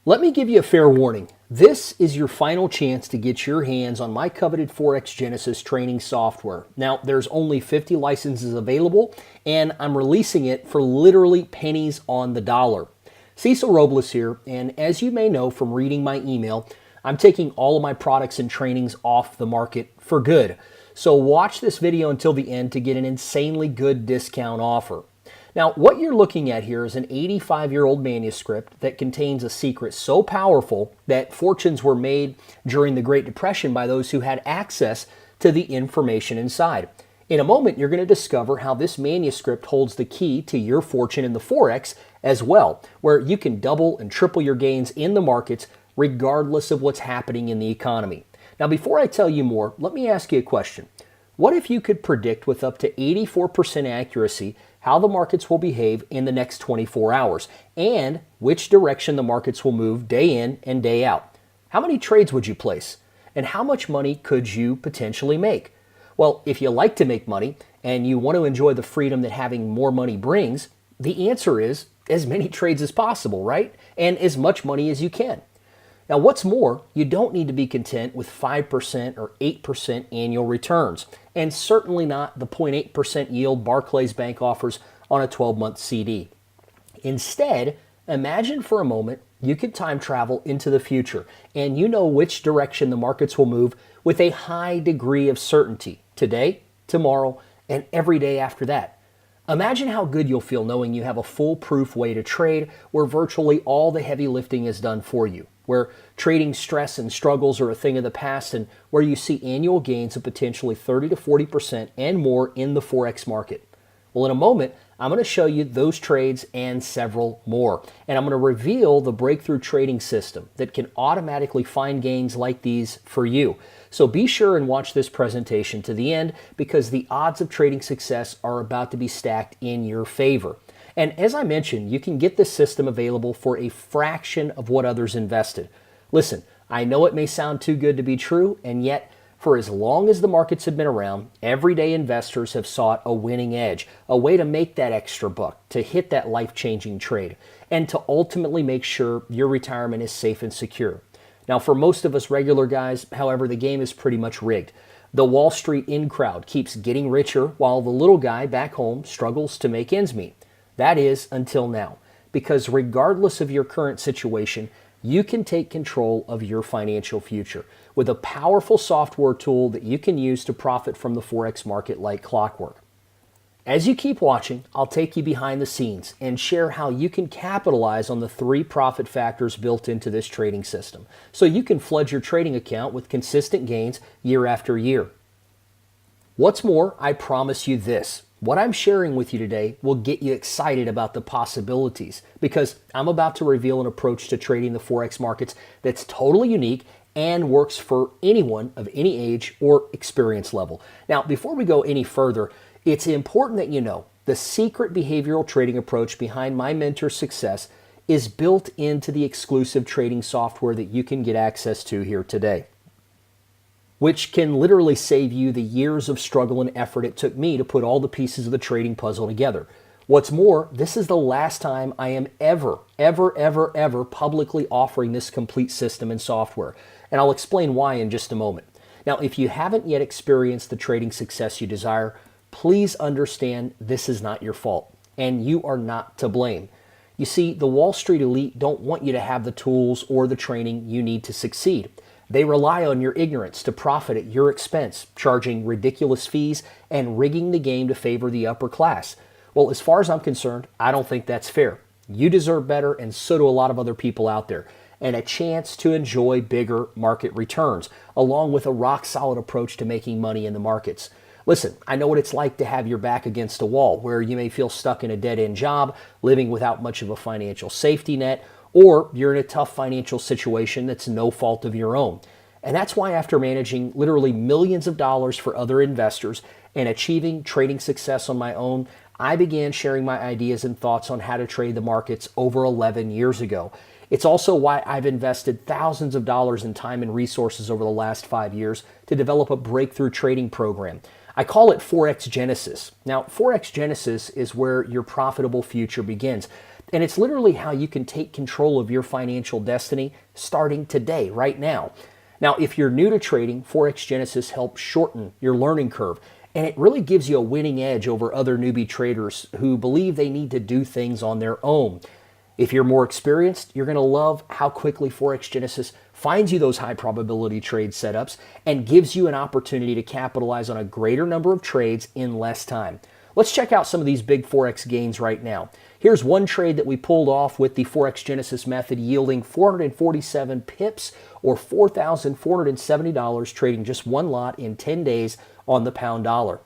Let me give you a fair warning. This is your final chance to get your hands on my coveted Forex Genesis training software. Now, there's only 50 licenses available, and I'm releasing it for literally pennies on the dollar. Cecil Robles here, and as you may know from reading my email, I'm taking all of my products and trainings off the market for good. So watch this video until the end to get an insanely good discount offer. Now, what you're looking at here is an 85-year-old manuscript that contains a secret so powerful that fortunes were made during the Great Depression by those who had access to the information inside. In a moment, you're going to discover how this manuscript holds the key to your fortune in the Forex as well, where you can double and triple your gains in the markets regardless of what's happening in the economy. Now, before I tell you more, let me ask you a question. What if you could predict with up to 84% accuracy how the markets will behave in the next 24 hours and which direction the markets will move day in and day out? How many trades would you place? And how much money could you potentially make? Well, if you like to make money and you want to enjoy the freedom that having more money brings, the answer is as many trades as possible, right? And as much money as you can. Now, what's more, you don't need to be content with 5% or 8% annual returns, and certainly not the 0.8% yield Barclays Bank offers on a 12-month CD. Instead, imagine for a moment you could time travel into the future, and you know which direction the markets will move with a high degree of certainty today, tomorrow, and every day after that. Imagine how good you'll feel knowing you have a foolproof way to trade where virtually all the heavy lifting is done for you, where trading stress and struggles are a thing of the past, and where you see annual gains of potentially 30 to 40% and more in the Forex market. Well, in a moment, I'm going to show you those trades and several more. And I'm going to reveal the breakthrough trading system that can automatically find gains like these for you. So be sure and watch this presentation to the end because the odds of trading success are about to be stacked in your favor. And as I mentioned, you can get this system available for a fraction of what others invested. Listen, I know it may sound too good to be true, and yet for as long as the markets have been around, everyday investors have sought a winning edge, a way to make that extra buck, to hit that life-changing trade, and to ultimately make sure your retirement is safe and secure. Now, for most of us regular guys, however, the game is pretty much rigged. The Wall Street in crowd keeps getting richer while the little guy back home struggles to make ends meet. That is, until now. Because regardless of your current situation, you can take control of your financial future with a powerful software tool that you can use to profit from the Forex market like clockwork. As you keep watching, I'll take you behind the scenes and share how you can capitalize on the 3 profit factors built into this trading system so you can flood your trading account with consistent gains year after year. What's more, I promise you this. What I'm sharing with you today will get you excited about the possibilities because I'm about to reveal an approach to trading the Forex markets that's totally unique and works for anyone of any age or experience level. Now, before we go any further, it's important that you know the secret behavioral trading approach behind my mentor's success is built into the exclusive trading software that you can get access to here today, which can literally save you the years of struggle and effort it took me to put all the pieces of the trading puzzle together. What's more, this is the last time I am ever publicly offering this complete system and software, and I'll explain why in just a moment. Now, if you haven't yet experienced the trading success you desire, please understand this is not your fault, and you are not to blame. You see, the Wall Street elite don't want you to have the tools or the training you need to succeed. They rely on your ignorance to profit at your expense, charging ridiculous fees and rigging the game to favor the upper class. Well, as far as I'm concerned, I don't think that's fair. You deserve better, and so do a lot of other people out there, and a chance to enjoy bigger market returns, along with a rock-solid approach to making money in the markets. Listen, I know what it's like to have your back against a wall, where you may feel stuck in a dead-end job, living without much of a financial safety net, or you're in a tough financial situation that's no fault of your own. And that's why after managing literally millions of dollars for other investors and achieving trading success on my own, I began sharing my ideas and thoughts on how to trade the markets over 11 years ago. It's also why I've invested thousands of dollars in time and resources over the last 5 years to develop a breakthrough trading program. I call it Forex Genesis. Now, Forex Genesis is where your profitable future begins And it's literally how you can take control of your financial destiny starting today, right now. Now, if you're new to trading, Forex Genesis helps shorten your learning curve, and it really gives you a winning edge over other newbie traders who believe they need to do things on their own. If you're more experienced, you're going to love how quickly Forex Genesis finds you those high probability trade setups and gives you an opportunity to capitalize on a greater number of trades in less time. Let's check out some of these big Forex gains right now. Here's one trade that we pulled off with the Forex Genesis method, yielding 447 pips or $4,470, trading just one lot in 10 days on the pound dollar.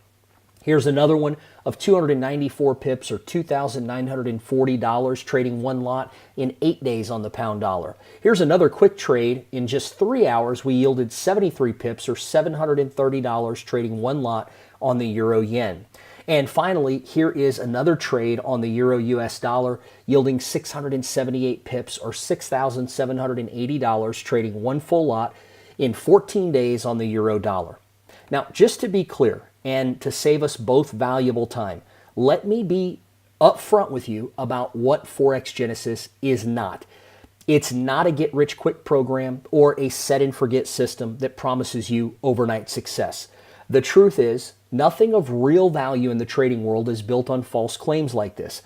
Here's another one of 294 pips or $2,940, trading one lot in 8 days on the pound dollar. Here's another quick trade. In just 3 hours, we yielded 73 pips or $730, trading one lot on the euro yen. And finally, here is another trade on the euro US dollar, yielding 678 pips or $6,780, trading one full lot in 14 days on the euro dollar. Now, just to be clear, and to save us both valuable time, let me be upfront with you about what Forex Genesis is not. It's not a get-rich-quick program or a set-and-forget system that promises you overnight success. The truth is, nothing of real value in the trading world is built on false claims like this.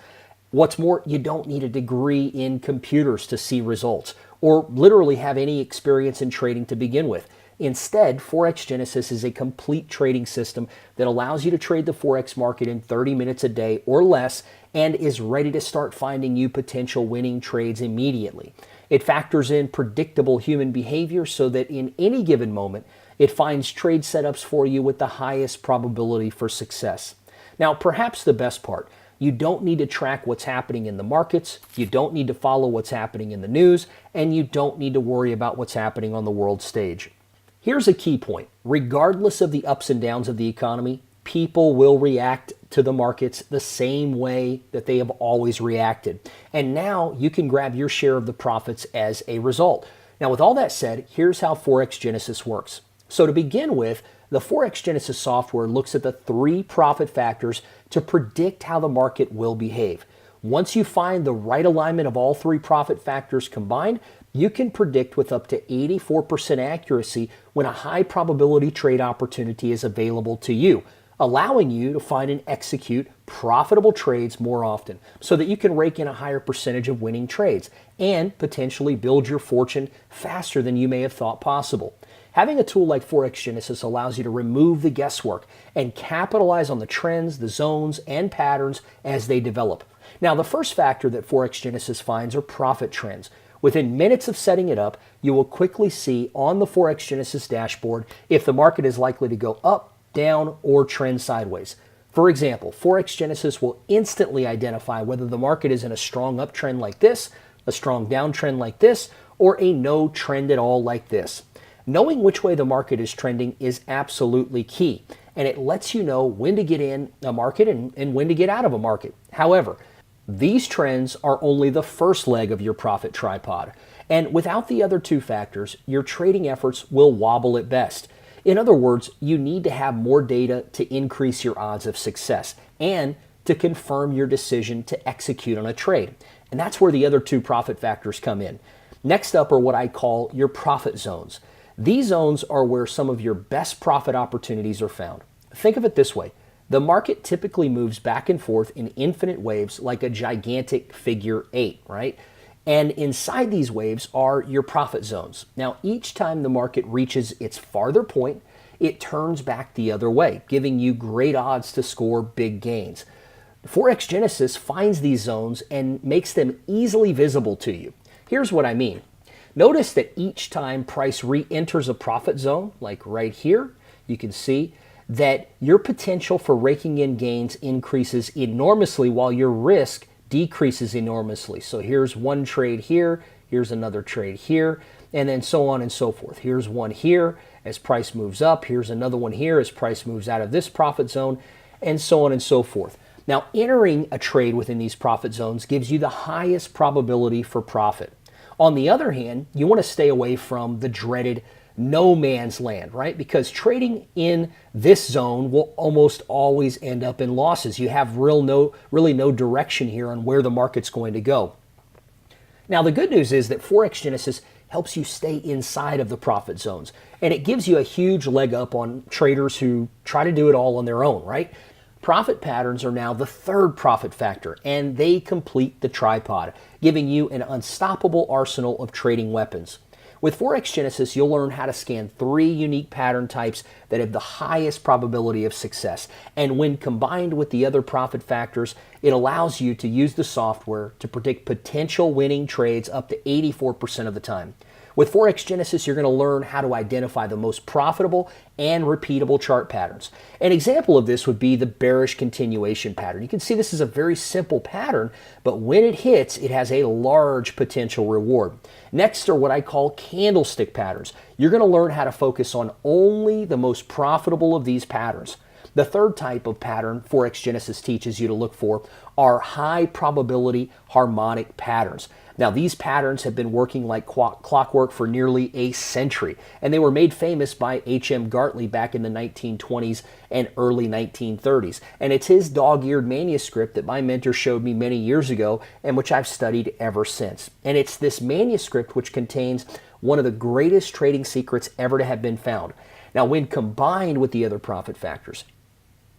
What's more, you don't need a degree in computers to see results, or literally have any experience in trading to begin with. Instead, Forex Genesis is a complete trading system that allows you to trade the Forex market in 30 minutes a day or less and is ready to start finding you potential winning trades immediately. It factors in predictable human behavior so that in any given moment, it finds trade setups for you with the highest probability for success. Now, perhaps the best part, you don't need to track what's happening in the markets, you don't need to follow what's happening in the news, and you don't need to worry about what's happening on the world stage. Here's a key point. Regardless of the ups and downs of the economy, people will react to the markets the same way that they have always reacted. And now you can grab your share of the profits as a result. Now, with all that said, here's how Forex Genesis works. So to begin with, the Forex Genesis software looks at the 3 profit factors to predict how the market will behave. Once you find the right alignment of all 3 profit factors combined, you can predict with up to 84% accuracy when a high probability trade opportunity is available to you, allowing you to find and execute profitable trades more often so that you can rake in a higher percentage of winning trades and potentially build your fortune faster than you may have thought possible. Having a tool like Forex Genesis allows you to remove the guesswork and capitalize on the trends, the zones, and patterns as they develop. Now, the first factor that Forex Genesis finds are profit trends. Within minutes of setting it up, you will quickly see on the Forex Genesis dashboard if the market is likely to go up, down, or trend sideways. For example, Forex Genesis will instantly identify whether the market is in a strong uptrend like this, a strong downtrend like this, or a no trend at all like this. Knowing which way the market is trending is absolutely key, and it lets you know when to get in a market and when to get out of a market. However, these trends are only the first leg of your profit tripod, and without the other 2 factors, your trading efforts will wobble at best. In other words, you need to have more data to increase your odds of success and to confirm your decision to execute on a trade. And that's where the other 2 profit factors come in. Next up are what I call your profit zones. These zones are where some of your best profit opportunities are found. Think of it this way. The market typically moves back and forth in infinite waves like a gigantic figure 8, right? And inside these waves are your profit zones. Now, each time the market reaches its farther point, it turns back the other way, giving you great odds to score big gains. Forex Genesis finds these zones and makes them easily visible to you. Here's what I mean. Notice that each time price re-enters a profit zone, like right here, you can see that your potential for raking in gains increases enormously while your risk decreases enormously. So here's one trade here, here's another trade here, and then so on and so forth. Here's one here as price moves up, here's another one here as price moves out of this profit zone, and so on and so forth. Now, entering a trade within these profit zones gives you the highest probability for profit. On the other hand, you want to stay away from the dreaded no man's land, right? Because trading in this zone will almost always end up in losses. You have really no direction here on where the market's going to go. Now, the good news is that Forex Genesis helps you stay inside of the profit zones, and it gives you a huge leg up on traders who try to do it all on their own, right? Profit patterns are now the third profit factor, and they complete the tripod, giving you an unstoppable arsenal of trading weapons. With Forex Genesis, you'll learn how to scan 3 unique pattern types that have the highest probability of success. And when combined with the other profit factors, it allows you to use the software to predict potential winning trades up to 84% of the time. With Forex Genesis, you're going to learn how to identify the most profitable and repeatable chart patterns. An example of this would be the bearish continuation pattern. You can see this is a very simple pattern, but when it hits, it has a large potential reward. Next are what I call candlestick patterns. You're going to learn how to focus on only the most profitable of these patterns. The third type of pattern Forex Genesis teaches you to look for are high probability harmonic patterns. Now, these patterns have been working like clockwork for nearly a century, and they were made famous by H.M. Gartley back in the 1920s and early 1930s. And it's his dog-eared manuscript that my mentor showed me many years ago and which I've studied ever since. And it's this manuscript which contains one of the greatest trading secrets ever to have been found. Now, when combined with the other profit factors,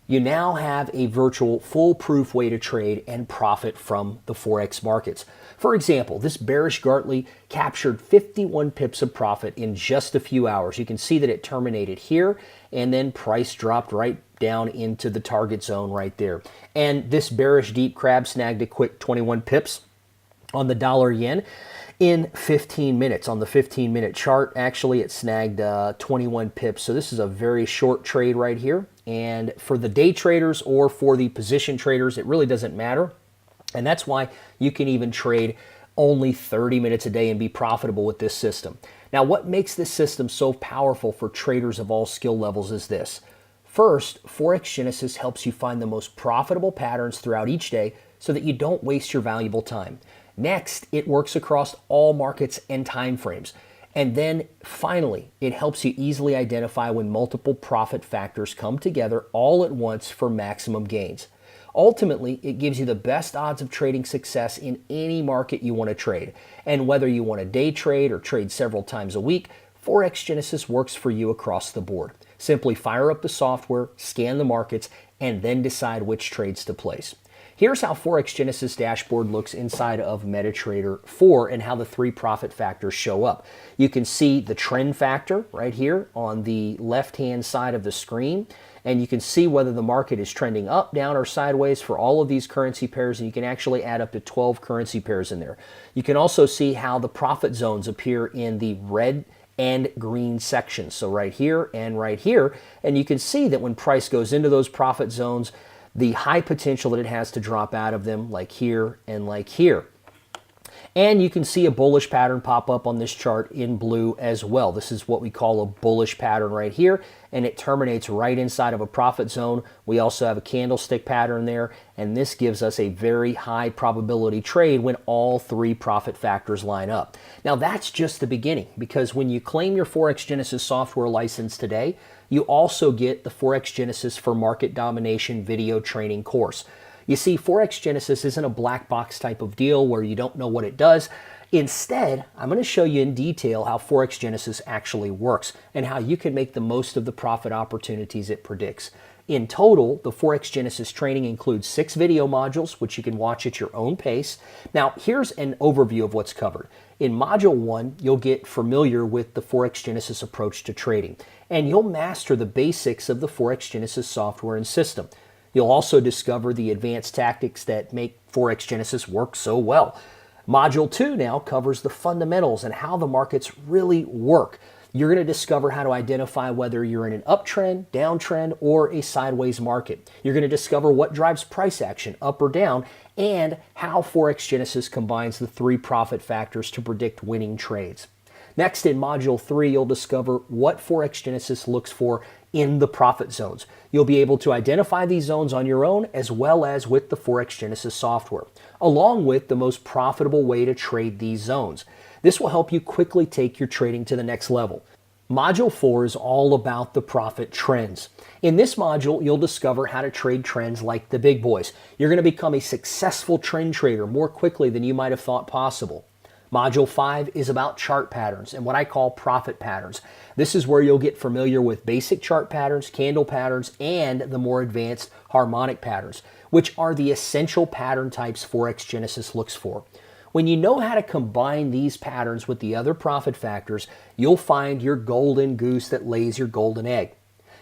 you now have a virtual foolproof way to trade and profit from the Forex markets. For example, this bearish Gartley captured 51 pips of profit in just a few hours. You can see that it terminated here and then price dropped right down into the target zone right there. And this bearish deep crab snagged a quick 21 pips on the dollar yen in 15 minutes. On the 15-minute chart, actually, it snagged 21 pips. So this is a very short trade right here. And for the day traders or for the position traders, it really doesn't matter. And that's why you can even trade only 30 minutes a day and be profitable with this system. Now, what makes this system so powerful for traders of all skill levels is this. First, Forex Genesis helps you find the most profitable patterns throughout each day so that you don't waste your valuable time. Next, it works across all markets and time frames. And then finally, it helps you easily identify when multiple profit factors come together all at once for maximum gains. Ultimately, it gives you the best odds of trading success in any market you want to trade. And whether you want to day trade or trade several times a week, Forex Genesis works for you across the board. Simply fire up the software, scan the markets, and then decide which trades to place. Here's how Forex Genesis dashboard looks inside of MetaTrader 4 and how the 3 profit factors show up. You can see the trend factor right here on the left-hand side of the screen, and you can see whether the market is trending up, down, or sideways for all of these currency pairs, and you can actually add up to 12 currency pairs in there. You can also see how the profit zones appear in the red and green sections, so right here and right here, and you can see that when price goes into those profit zones, the high potential that it has to drop out of them, like here and like here. And you can see a bullish pattern pop up on this chart in blue as well. This is what we call a bullish pattern right here, and it terminates right inside of a profit zone. We also have a candlestick pattern there, and this gives us a very high probability trade when all 3 profit factors line up. Now, that's just the beginning, because when you claim your Forex Genesis software license today, you also get the Forex Genesis for Market Domination video training course. You see, Forex Genesis isn't a black box type of deal where you don't know what it does. Instead, I'm going to show you in detail how Forex Genesis actually works and how you can make the most of the profit opportunities it predicts. In total, the Forex Genesis training includes 6 video modules, which you can watch at your own pace. Now, here's an overview of what's covered. In Module 1, you'll get familiar with the Forex Genesis approach to trading, and you'll master the basics of the Forex Genesis software and system. You'll also discover the advanced tactics that make Forex Genesis work so well. Module 2 now covers the fundamentals and how the markets really work. You're going to discover how to identify whether you're in an uptrend, downtrend, or a sideways market. You're going to discover what drives price action, up or down, and how Forex Genesis combines the 3 profit factors to predict winning trades. Next, in Module 3, you'll discover what Forex Genesis looks for in the profit zones. You'll be able to identify these zones on your own as well as with the Forex Genesis software, along with the most profitable way to trade these zones. This will help you quickly take your trading to the next level. Module 4 is all about the profit trends. In this module, you'll discover how to trade trends like the big boys. You're going to become a successful trend trader more quickly than you might have thought possible. Module 5 is about chart patterns and what I call profit patterns. This is where you'll get familiar with basic chart patterns, candle patterns, and the more advanced harmonic patterns, which are the essential pattern types Forex Genesis looks for. When you know how to combine these patterns with the other profit factors, you'll find your golden goose that lays your golden egg.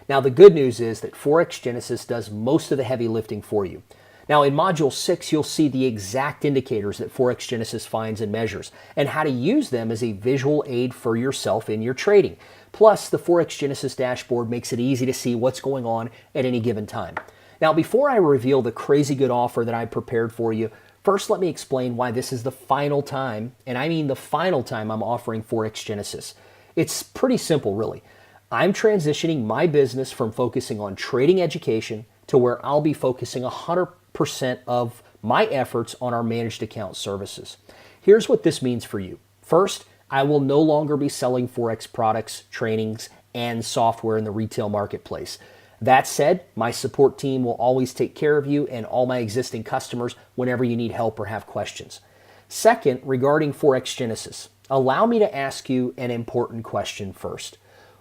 Now, the good news is that Forex Genesis does most of the heavy lifting for you. Now, in Module 6, you'll see the exact indicators that Forex Genesis finds and measures, and how to use them as a visual aid for yourself in your trading. Plus, the Forex Genesis dashboard makes it easy to see what's going on at any given time. Now, before I reveal the crazy good offer that I prepared for you, first let me explain why this is the final time, and I mean the final time I'm offering Forex Genesis. It's pretty simple, really. I'm transitioning my business from focusing on trading education to where I'll be focusing 100% of my efforts on our managed account services. Here's what this means for you. First, I will no longer be selling Forex products, trainings, and software in the retail marketplace. That said, my support team will always take care of you and all my existing customers whenever you need help or have questions. Second, regarding Forex Genesis, allow me to ask you an important question first.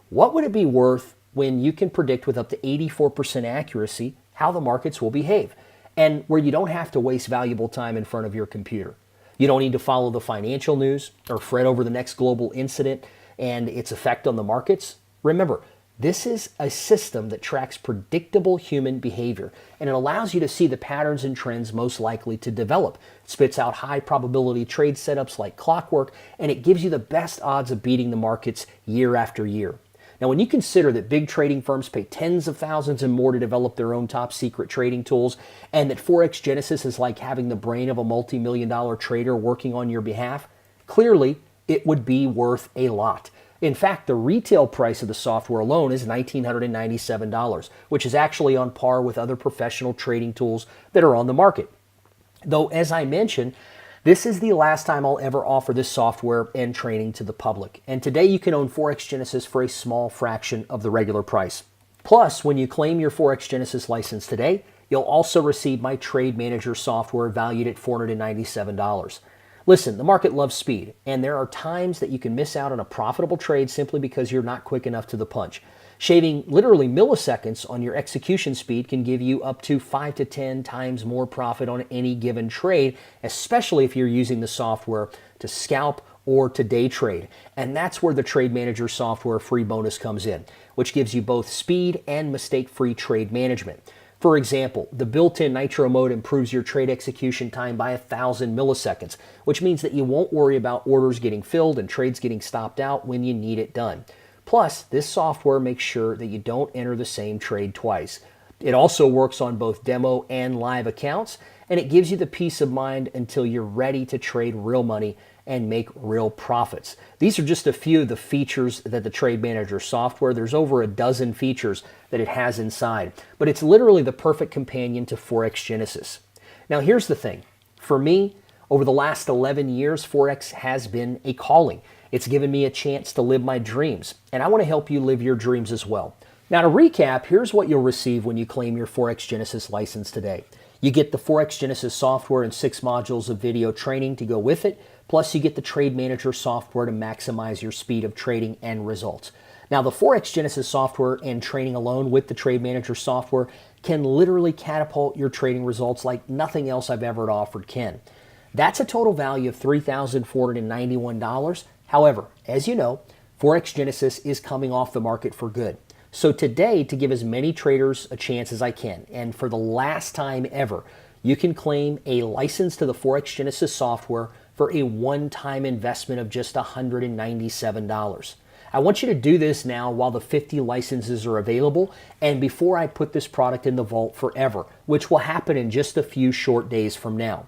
What would it be worth when you can predict with up to 84% accuracy how the markets will behave, and where you don't have to waste valuable time in front of your computer? You don't need to follow the financial news or fret over the next global incident and its effect on the markets. Remember, this is a system that tracks predictable human behavior, and it allows you to see the patterns and trends most likely to develop. It spits out high probability trade setups like clockwork, and it gives you the best odds of beating the markets year after year. Now, when you consider that big trading firms pay tens of thousands and more to develop their own top secret trading tools, and that Forex Genesis is like having the brain of a multi-million-dollar trader working on your behalf, clearly it would be worth a lot. In fact, the retail price of the software alone is $1,997, which is actually on par with other professional trading tools that are on the market. Though, as I mentioned, this is the last time I'll ever offer this software and training to the public. And today you can own Forex Genesis for a small fraction of the regular price. Plus, when you claim your Forex Genesis license today, you'll also receive my Trade Manager software valued at $497. Listen, the market loves speed, and there are times that you can miss out on a profitable trade simply because you're not quick enough to the punch. Shaving literally milliseconds on your execution speed can give you up to 5 to 10 times more profit on any given trade, especially if you're using the software to scalp or to day trade. And that's where the Trade Manager software free bonus comes in, which gives you both speed and mistake-free trade management. For example, the built-in Nitro mode improves your trade execution time by 1,000 milliseconds, which means that you won't worry about orders getting filled and trades getting stopped out when you need it done. Plus, this software makes sure that you don't enter the same trade twice. It also works on both demo and live accounts, and it gives you the peace of mind until you're ready to trade real money and make real profits. These are just a few of the features that the Trade Manager software, there's over a dozen features that it has inside, but it's literally the perfect companion to Forex Genesis. Now, here's the thing. For me, over the last 11 years, Forex has been a calling. It's given me a chance to live my dreams, and I want to help you live your dreams as well. Now, to recap, here's what you'll receive when you claim your Forex Genesis license today. You get the Forex Genesis software and 6 modules of video training to go with it, plus you get the Trade Manager software to maximize your speed of trading and results. Now, the Forex Genesis software and training alone with the Trade Manager software can literally catapult your trading results like nothing else I've ever offered can. That's a total value of $3,491. However, as you know, Forex Genesis is coming off the market for good. So today, to give as many traders a chance as I can, and for the last time ever, you can claim a license to the Forex Genesis software for a one-time investment of just $197. I want you to do this now while the 50 licenses are available and before I put this product in the vault forever, which will happen in just a few short days from now.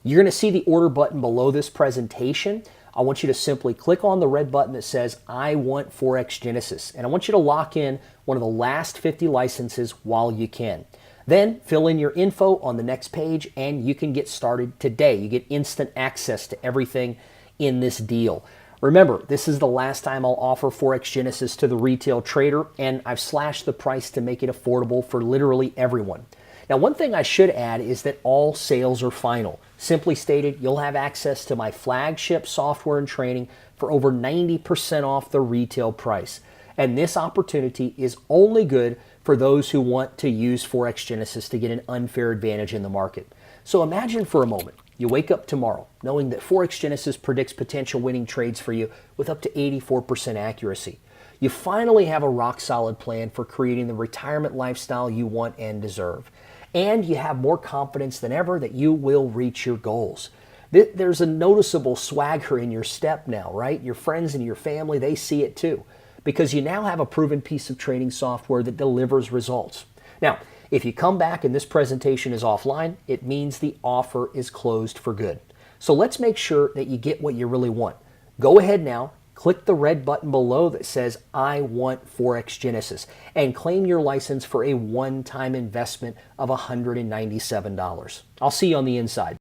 You're going to see the order button below this presentation. I want you to simply click on the red button that says, I want Forex Genesis. And I want you to lock in one of the last 50 licenses while you can. Then fill in your info on the next page and you can get started today. You get instant access to everything in this deal. Remember, this is the last time I'll offer Forex Genesis to the retail trader, and I've slashed the price to make it affordable for literally everyone. Now, one thing I should add is that all sales are final. Simply stated, you'll have access to my flagship software and training for over 90% off the retail price. And this opportunity is only good for those who want to use Forex Genesis to get an unfair advantage in the market. So imagine for a moment, you wake up tomorrow knowing that Forex Genesis predicts potential winning trades for you with up to 84% accuracy. You finally have a rock-solid plan for creating the retirement lifestyle you want and deserve. And you have more confidence than ever that you will reach your goals. There's a noticeable swagger in your step now, right? Your friends and your family, they see it too, because you now have a proven piece of trading software that delivers results. Now, if you come back and this presentation is offline, it means the offer is closed for good. So let's make sure that you get what you really want. Go ahead now, click the red button below that says, I want Forex Genesis, and claim your license for a one-time investment of $197. I'll see you on the inside.